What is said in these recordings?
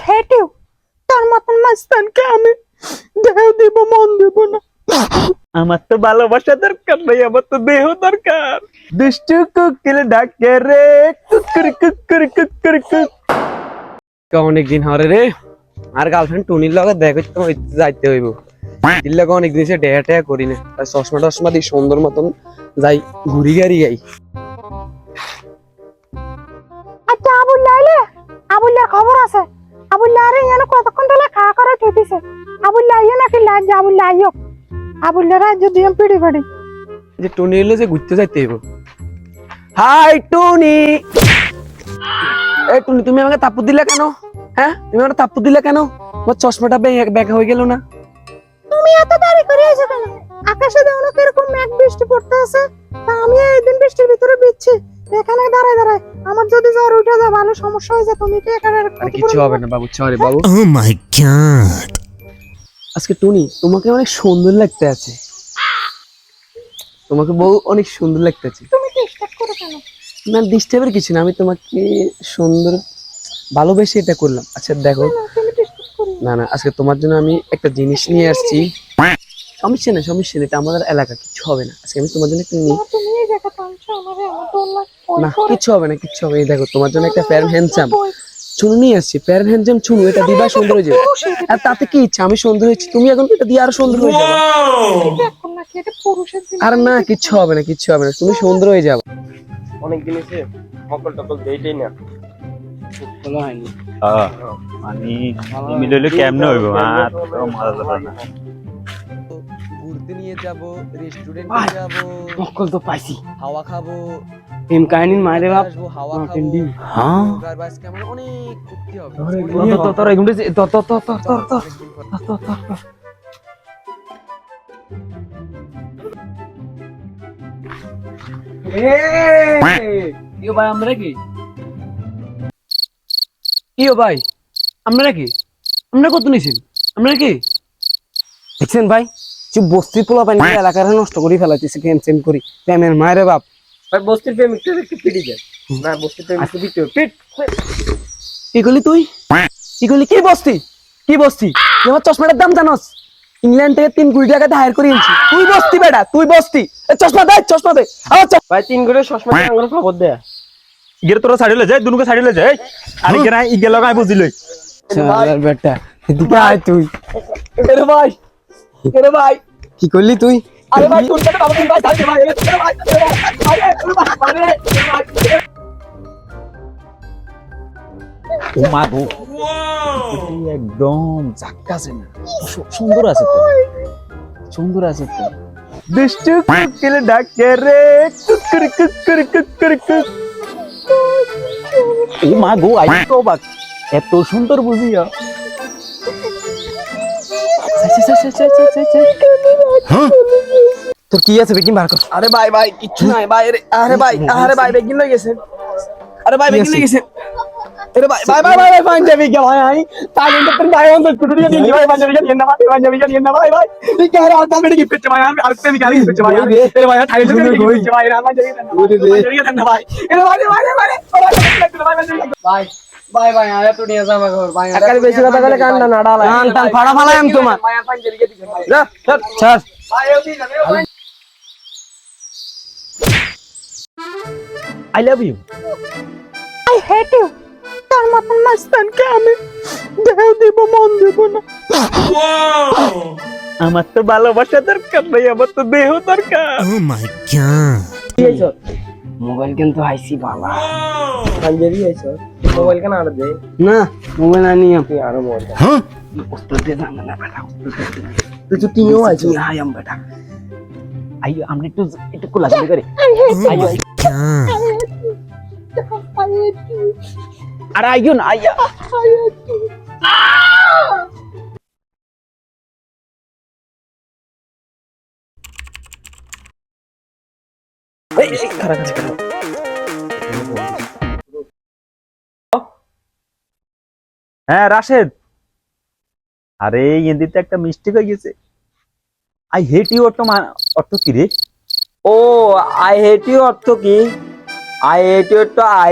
হেট you. তোর মতন মাস্তানকে আমি দেহ দিব মন দেব না। আমার তো ভালোবাসা দরকার নাই, আমার তো দেহ দরকার। দুষ্টু কোকিল ডাকে রে, কুকুর কুকুর কুকুর কুক। অনেকদিন হরে রে, আর গার্লফ্রেন্ড টুনির লগে দেখা যাইতে হইব। এর লগে অনেকদিন সে ডেয়া টেয়া করি না, চশমা টশমা দিয়ে সুন্দর মতন যাই ঘুরি গাড়ি গাই। আচ্ছা আবুল্লার খবর আছে? আবুল্লারে এখানে কতক্ষণ ধরে খাওয়া করে থইতিছে। আবুল্লা আইও নাকি লাজ? আবুল্লা আইও। আবুল্লারা যদি আমি পিড়ি ফাড়ি যে টুনি এলে যে ঘুরতে যাইতে হইব। হাই টুনি, এই টুনি তুমি আমাকে তাপ্পু দিলে কেন? হ্যাঁ, তুমি আমাকে তাপ্পু দিলে কেন? আমার চশমাটা বেঁকা হয়ে গেল না? তুমি এত দেরি করে এসো কেন? আকাশে দেখো কিরকম মেঘ বৃষ্টি পড়তে আছে। তা আমি এই দিন বৃষ্টির ভিতরে বিচ্ছি এখানে দাঁড়ায় দাঁড়ায়। আমার যদি জ্বর উঠে যায়, ভালো সমস্যা হয়ে যায়। তুমি কি এখানে আরে কিছু হবে না বাবু, sorry Babu. Oh my god. আজকে টুনি তোমাকে অনেক সুন্দর লাগতে আছে, তোমাকে বউ অনেক সুন্দর লাগতে আছে। তুমি ডিস্টার্ব করো কেন? না ডিস্টার্বের কিছু না, আমি তোমাকে সুন্দর ভালোবেসে এটা করলাম। আচ্ছা দেখো, তুমি ডিস্টার্ব করো না না, আজকে তোমার জন্য আমি একটা জিনিস নিয়ে আসছি। সমস্যা নেই সমস্যা নেই, এটা আমাদের এলাকা, কিছু হবে না। আজকে আমি তোমার জন্য একটা নিয়ে, না। তুমি এই জায়গা টানছো আমারে, আমার ডর লাগে। না কিছু হবে না কিচ্ছু হবে না। এই দেখো তোমার জন্য একটা ফেয়ার হ্যান্ডসাম চুনু নিয়ে আসছি, ফেয়ার হ্যান্ডসাম চুনু। এটা দিবা সুন্দর হয়ে যাবে। আর তাতে কি ইচ্ছা, আমি সুন্দর হয়েছি, তুমি এখন এটা দিয়ে আরো সুন্দর হয়ে যাবে। এখন নাকি এটা পুরুষের জিনিস? আর না কিচ্ছু হবে না কিচ্ছু হবে না, তুমি সুন্দর হয়ে যাবে। অনেক দিন এসে মকল টকল দেইটাই না। ভালো হয়নি। মানে মিললে কেমনে হইব? আর তো মজা যাবে না। ঘুরতে নিয়ে যাব, রেস্টুরেন্টে যাব, মকল তো পাইছি। হাওয়া খাবো, প্রেম কাহিনীর মায়ের বাপ আসবো, হাওয়া না, খাবো। তিনটি। হ্যাঁ। আর আজকে আমার অনেক ঘুরতে হবে। তোর এগুলো ইয়ো ভাই আমরা কি? ইয়ো ভাই আমরা কি? আমরা কত নিছেন? আমরা কি? দেখছেন ভাই, চুপ বস্তি পোলা পানি এলাকার নষ্ট করে ফেলাইতেছে ক্যান্সেল করি। প্রেমের মায়ের বাপ ভাই, বস্তির প্রেমিকটা একটু পিটি যায় না, বস্তির প্রেমিকটা পিটি পিট। কি করলি তুই? কি করলি? কি বস্তি? কি বস্তি? তুই আমার চশমাটার দাম জানোস? ইংল্যান্ড থেকে 3 কোটি টাকা হায়ার করে এনেছি। তুই বস্তি বেটা, তুই বস্তি। এই চশমা দে, চশমা দে। ভাই 3 করে চশমা দিয়ে আঙ্গুল খবর দেয়া। ইগের তোরা ছাড়িলে যায়, দুনুকে ছাড়িলে যায়। আর ইগে নাই, ইগে লাগাই বুঝিলই। শালার বেটা, এদিকে আয় তুই। এরে ভাই, এরে ভাই, কি করলি তুই? আরে ভাই তোর কাছে বাবা, ভাই ছাড় দে ভাই, এরে ভাই, ও মা গো, একদম জাক্কাছে না, সুন্দর আছে তো, সুন্দর আছে তো। দুষ্টু কোকিল ডাকে রে, কুকুর কুকুর কুকুর কুক। ও মা গো, আই তো অবাক, এত সুন্দর বুঝিয়া। তোর কি আছে বেকিং বার কর। আরে ভাই ভাই কিচ্ছু নাই ভাই। আরে ভাই, আরে ভাই বেগিন লই গেছে। আরে ভাই বেগিন লই গেছে। আরে ভাই ভাই ভাই ভাই পাঞ্জাবি কে ভাই আই তাহলে তো তুই ভাই অন্তর টুটু দিয়ে দিই ভাই, পাঞ্জাবি কে না ভাই, পাঞ্জাবি কে না ভাই ভাই। এই কে আর আলতা মেরে কি পেছে ভাই, আমি আলতা মেরে গালি পেছে ভাই। আরে ভাই তাহলে তো কি পেছে ভাই, না পাঞ্জাবি কে না, পাঞ্জাবি কে না ভাই। আরে ভাই ভাই ভাই ভাই ভাই আয়া তো নিয়ে যাবা ঘর ভাই। আকারে বেশি কথা বলে কান্না না ডালা। কান টান ফাড়া ফালাই আম তোমার। ভাই পাঞ্জাবি কে দিছেন ভাই। যা ছাড়। ভাই ওদি না ভাই। I love you. I hate you. তোর মতন মাস্তানকে আমি দেহ দিব মন দেব না। আমার তো ভালোবাসা দরকার নাই, আমার তো দেহ দরকার। Oh my god. মোবাইল কিন্তু আইছি বাবা। পাঞ্জাবি আইছো মোবাইল কেন আর দে না মোবাইল আনি আপনি আরো মোবাইল। Huh? উত্তর দে না না বেটা, উত্তর দে। তুই তো কিও আইছো। তুই আই আম বেটা। আই আমরা একটু একটু কোলাকুলি করে। Oh my god. আরে আইও না, আইয়া। এই খারাপ আছে খারাপ। হ্যাঁ রাশেদ, আরে হিন্দিতে একটা মিস্টেক হয়ে গেছে। আই হেট ইউ অর্থ অর্থ কি রে? ও আই হেট ইউ অর্থ কি? আই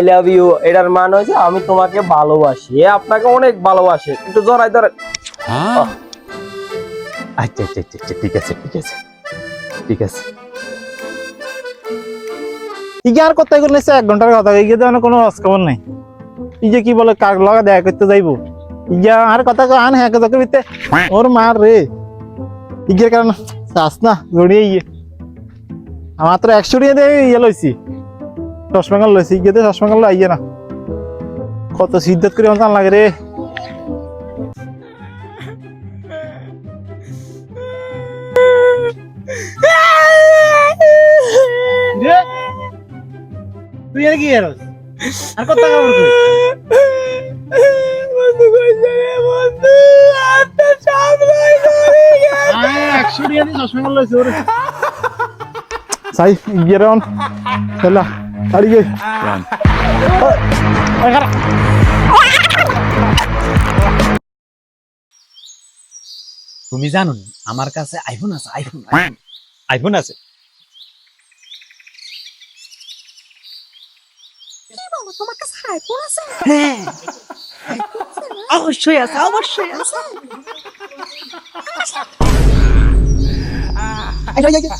লাভ ইউ এটার মানে হচ্ছে আমি তোমাকে ভালোবাসি। এ আপনাকে অনেক ভালোবাসে, একটু জড়াই ধরেন। আচ্ছা আচ্ছা আচ্ছা আচ্ছা, ঠিক আছে ঠিক আছে ঠিক আছে। ইগে আর কথা করলে 1 ঘন্টার কথা, ইগে তো কোনো খবর নাই। ইগে কি বলে কার লগা দেখা করতে যাইবো, ইগে আর কথা আন হ্যাঁ কথা কইতে ওর মার রে। ইগের কারণ চাস না জড়িয়ে ইয়ে আমার তো 100 টাকা দিয়ে ইয়ে লইছি, চশমাগাল লইছি। ইগে তো চশমাগাল আইয়ে না, কত সিদ্ধত করে আমার লাগে রে। তুই আর কি এরস আর কত টাকা বলছিস? বন্ধু কইছে রে বন্ধু, আত্মা সামলাই ধরে গেছে। 100 টাকা দিয়ে চশমাগাল লইছি ওরে। সাই ইগের অন চলা আড়ি গে তুমি জানো না আমার কাছে আইফোন আছে, আইফোন আইফোন আছে। তোমার কাছে আইফোন আছে? অবশ্যই আছে, অবশ্যই আছে। আচ্ছা, আচ্ছা, আচ্ছা।